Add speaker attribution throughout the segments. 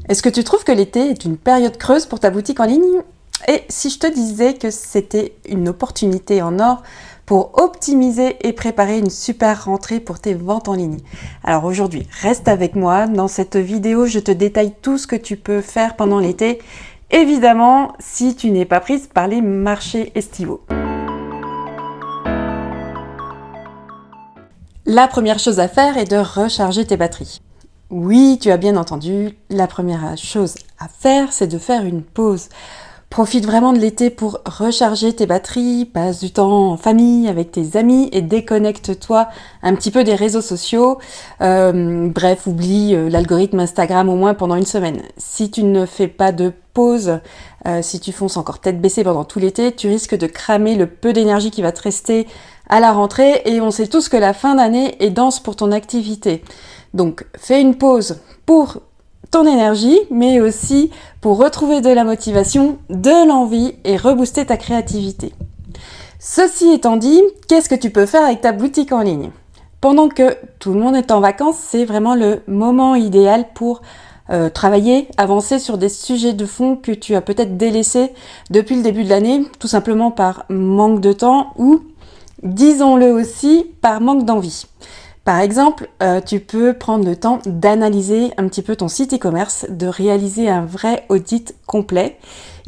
Speaker 1: Est-ce que tu trouves que l'été est une période creuse pour ta boutique en ligne? Et si je te disais que c'était une opportunité en or pour optimiser et préparer une super rentrée pour tes ventes en ligne? Alors aujourd'hui, reste avec moi. Dans cette vidéo, je te détaille tout ce que tu peux faire pendant l'été. Évidemment, si tu n'es pas prise par les marchés estivaux. La première chose à faire est de recharger tes batteries. Oui, tu as bien entendu, la première chose à faire, c'est de faire une pause. Profite vraiment de l'été pour recharger tes batteries, passe du temps en famille, avec tes amis et déconnecte-toi un petit peu des réseaux sociaux. Bref, oublie l'algorithme Instagram au moins pendant une semaine. Si tu ne fais pas de pause, si tu fonces encore tête baissée pendant tout l'été, tu risques de cramer le peu d'énergie qui va te rester à la rentrée et on sait tous que la fin d'année est dense pour ton activité. Donc, fais une pause pour ton énergie, mais aussi pour retrouver de la motivation, de l'envie et rebooster ta créativité. Ceci étant dit, qu'est-ce que tu peux faire avec ta boutique en ligne? Pendant que tout le monde est en vacances, c'est vraiment le moment idéal pour travailler, avancer sur des sujets de fond que tu as peut-être délaissés depuis le début de l'année, tout simplement par manque de temps ou, disons-le aussi, par manque d'envie. Par exemple, tu peux prendre le temps d'analyser un petit peu ton site e-commerce, de réaliser un vrai audit complet.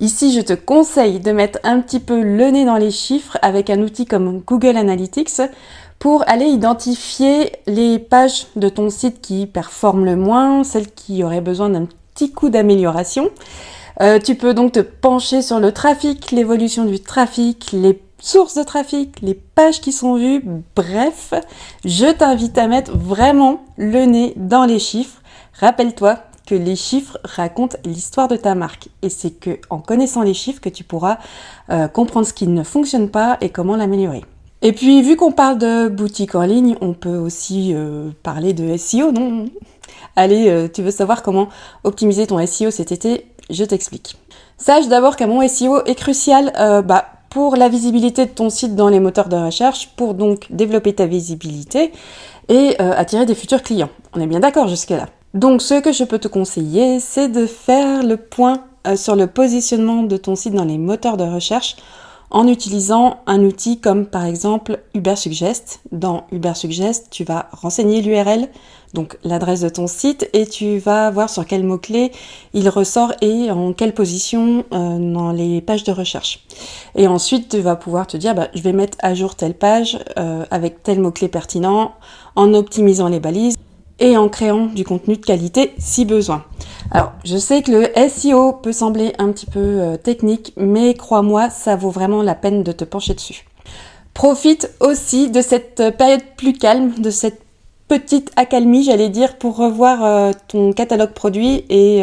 Speaker 1: Ici, je te conseille de mettre un petit peu le nez dans les chiffres avec un outil comme Google Analytics pour aller identifier les pages de ton site qui performent le moins, celles qui auraient besoin d'un petit coup d'amélioration. Tu peux donc te pencher sur le trafic, l'évolution du trafic, les sources de trafic, les pages qui sont vues, bref, je t'invite à mettre vraiment le nez dans les chiffres. Rappelle-toi que les chiffres racontent l'histoire de ta marque et c'est que en connaissant les chiffres que tu pourras comprendre ce qui ne fonctionne pas et comment l'améliorer. Et puis, vu qu'on parle de boutique en ligne, on peut aussi parler de SEO, non? Allez, tu veux savoir comment optimiser ton SEO cet été? Je t'explique. Sache d'abord qu'un bon SEO est crucial pour la visibilité de ton site dans les moteurs de recherche, pour donc développer ta visibilité et attirer des futurs clients. On est bien d'accord jusque-là. Donc ce que je peux te conseiller, c'est de faire le point sur le positionnement de ton site dans les moteurs de recherche en utilisant un outil comme par exemple Ubersuggest. Dans Ubersuggest, tu vas renseigner l'URL, donc l'adresse de ton site, et tu vas voir sur quel mot-clé il ressort et en quelle position dans les pages de recherche. Et ensuite, tu vas pouvoir te dire, je vais mettre à jour telle page avec tel mot-clé pertinent, en optimisant les balises et en créant du contenu de qualité si besoin. Alors, je sais que le SEO peut sembler un petit peu technique, mais crois-moi, ça vaut vraiment la peine de te pencher dessus. Profite aussi de cette période plus calme, de cette petite accalmie, j'allais dire, pour revoir ton catalogue produit et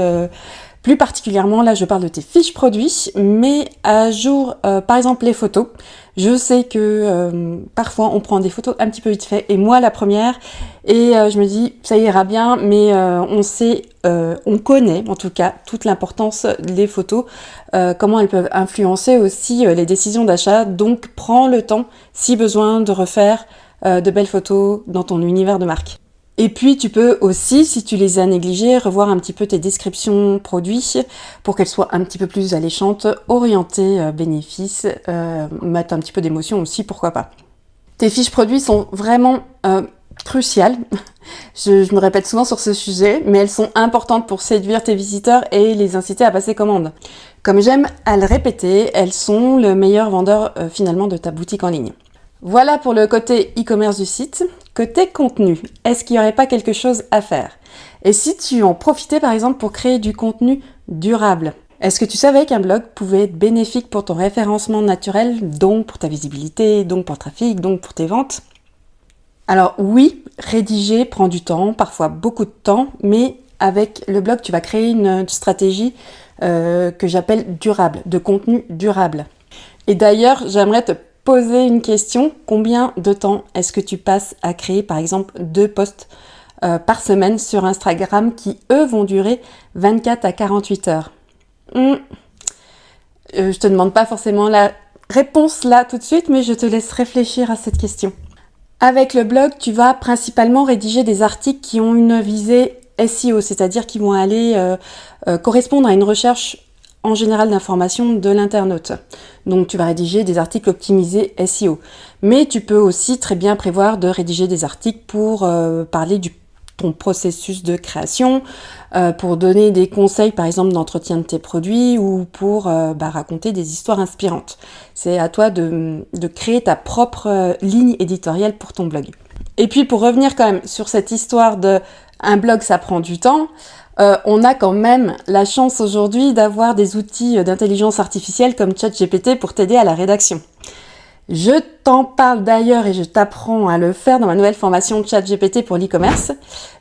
Speaker 1: plus particulièrement, là, je parle de tes fiches produits, mais à jour, par exemple, les photos. Je sais que parfois, on prend des photos un petit peu vite fait, et moi, la première, et je me dis, ça ira bien, mais on connaît, en tout cas, toute l'importance des photos, comment elles peuvent influencer aussi les décisions d'achat, donc prends le temps, si besoin, de refaire de belles photos dans ton univers de marque. Et puis, tu peux aussi, si tu les as négligées, revoir un petit peu tes descriptions produits pour qu'elles soient un petit peu plus alléchantes, orientées bénéfices, mettre un petit peu d'émotion aussi, pourquoi pas. Tes fiches produits sont vraiment cruciales. Je me répète souvent sur ce sujet, mais elles sont importantes pour séduire tes visiteurs et les inciter à passer commande. Comme j'aime à le répéter, elles sont le meilleur vendeur finalement de ta boutique en ligne. Voilà pour le côté e-commerce du site. Côté contenu, est-ce qu'il n'y aurait pas quelque chose à faire? Et si tu en profitais par exemple pour créer du contenu durable? Est-ce que tu savais qu'un blog pouvait être bénéfique pour ton référencement naturel, donc pour ta visibilité, donc pour le trafic, donc pour tes ventes? Alors oui, rédiger prend du temps, parfois beaucoup de temps, mais avec le blog, tu vas créer une stratégie que j'appelle durable, de contenu durable. Et d'ailleurs, j'aimerais te poser une question. Combien de temps est-ce que tu passes à créer, par exemple, 2 posts par semaine sur Instagram qui, eux, vont durer 24 à 48 heures? Je te demande pas forcément la réponse là tout de suite, mais je te laisse réfléchir à cette question. Avec le blog, tu vas principalement rédiger des articles qui ont une visée SEO, c'est-à-dire qui vont aller correspondre à une recherche en général d'informations de l'internaute. Donc tu vas rédiger des articles optimisés SEO. Mais tu peux aussi très bien prévoir de rédiger des articles pour parler du ton processus de création, pour donner des conseils par exemple d'entretien de tes produits ou pour raconter des histoires inspirantes. C'est à toi de créer ta propre ligne éditoriale pour ton blog. Et puis pour revenir quand même sur cette histoire de un blog ça prend du temps, on a quand même la chance aujourd'hui d'avoir des outils d'intelligence artificielle comme ChatGPT pour t'aider à la rédaction. Je t'en parle d'ailleurs et je t'apprends à le faire dans ma nouvelle formation ChatGPT pour l'e-commerce.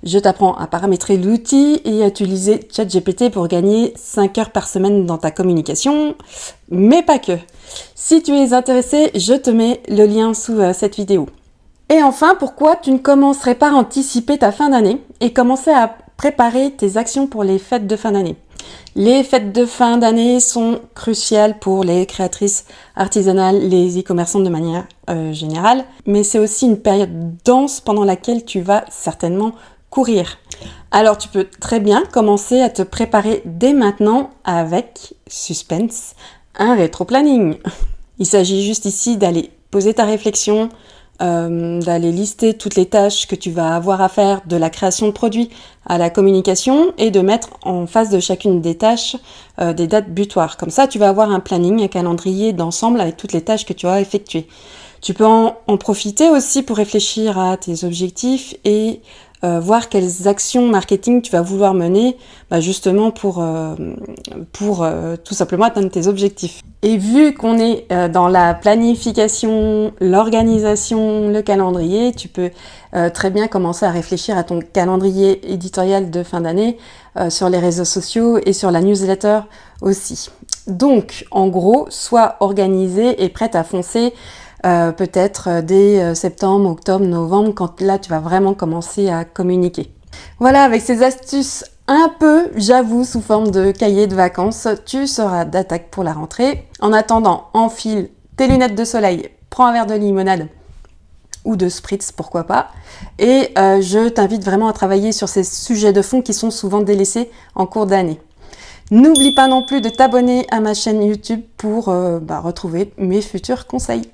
Speaker 1: Je t'apprends à paramétrer l'outil et à utiliser ChatGPT pour gagner 5 heures par semaine dans ta communication, mais pas que. Si tu es intéressé, je te mets le lien sous cette vidéo. Et enfin, pourquoi tu ne commencerais pas à anticiper ta fin d'année et commencer à préparer tes actions pour les fêtes de fin d'année? Les fêtes de fin d'année sont cruciales pour les créatrices artisanales, les e-commerçantes de manière générale, mais c'est aussi une période dense pendant laquelle tu vas certainement courir. Alors tu peux très bien commencer à te préparer dès maintenant avec, suspense, un rétro-planning. Il s'agit juste ici d'aller poser ta réflexion, d'aller lister toutes les tâches que tu vas avoir à faire, de la création de produits à la communication, et de mettre en face de chacune des tâches des dates butoirs. Comme ça, tu vas avoir un planning, un calendrier d'ensemble avec toutes les tâches que tu as effectuées. Tu peux en profiter aussi pour réfléchir à tes objectifs et voir quelles actions marketing tu vas vouloir mener justement pour tout simplement atteindre tes objectifs. Et vu qu'on est dans la planification, l'organisation, le calendrier, tu peux très bien commencer à réfléchir à ton calendrier éditorial de fin d'année sur les réseaux sociaux et sur la newsletter aussi. Donc, en gros, sois organisé et prête à foncer peut-être dès septembre, octobre, novembre, quand là tu vas vraiment commencer à communiquer. Voilà, avec ces astuces un peu, j'avoue, sous forme de cahier de vacances, tu seras d'attaque pour la rentrée. En attendant, enfile tes lunettes de soleil, prends un verre de limonade ou de spritz, pourquoi pas. Et je t'invite vraiment à travailler sur ces sujets de fond qui sont souvent délaissés en cours d'année. N'oublie pas non plus de t'abonner à ma chaîne YouTube pour retrouver mes futurs conseils.